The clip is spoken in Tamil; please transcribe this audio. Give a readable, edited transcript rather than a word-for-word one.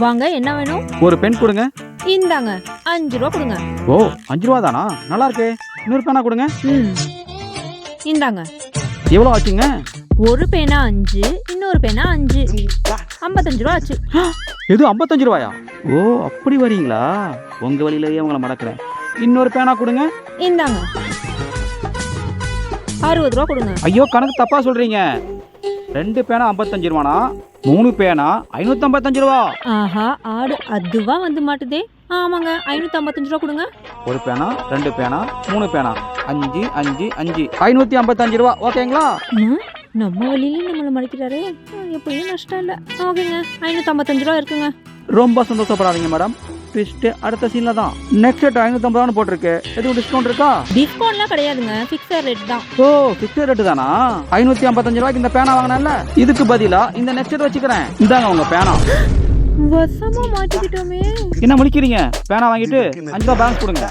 வாங்க, என்ன வேணும்? ஒரு பென் கொடுங்க. இந்தாங்க 5 ரூபா கொடுங்க. ஓ 5 ரூபா தானா? நல்லா இருக்கே. இன்னொரு பேனா கொடுங்க. இந்தாங்க. எவ்வளோ ஆச்சுங்க? ஒரு பேனா 5, இன்னொரு பேனா 5, 55 ரூபா ஆச்சு. எது 55 ரூபாயா? ஓ அப்படி வரீங்களா? உங்க வழியிலேயே உங்களை மடக்கிறேன். இன்னொரு பேனா கொடுங்க. இந்தாங்க 60 ரூபா கொடுங்க. ஐயோ கணக்கு தப்பா சொல்றீங்க. 2 பேனா 55 ரூபானா, 3 பேனா 555 ரூபா. ஆஹா, ஆடு அதுவா வந்து மாட்டுதே. ஆமாங்க, 555 ரூபா கொடுங்க. ஒரு பேனா, 2 பேனா, 3 பேனா, 5 5 5 555 ரூபா. ஓகேங்களா? நம்ம வழியில நம்மள மடிக்கிறாரே. எப்பயும் நஷ்டம் இல்ல. ஓகேங்க, 555 ரூபா இருக்குங்க. ரொம்ப சந்தோஷப்படாதீங்க மேடம். ட்விஸ்ட் அடுத்த சீன்ல தான். நெக்ஸ்ட் 550 ரூபான்னு போட்டிருக்கு. எதுவும் டிஸ்கவுண்ட் இருக்கா? டிஸ்கவுண்ட்லாம் கிடையாதுங்க, ஃபிக்ஸட் ரேட் தான். ஓ ஃபிக்ஸட் ரேட் தானா? 555 ரூபாய்க்கு இந்த பேனா வாங்கினேன்ல, இதுக்கு பதிலா இந்த நெக்ஸ்ட் வச்சுக்கிறேன். இந்தாங்க உங்க பேனா. வசமா மாட்டிக்கிட்டோமே. என்ன முழிக்கிறீங்க? பேனா வாங்கிட்டு 5 ரூபா பேலன்ஸ் கொடுங்க.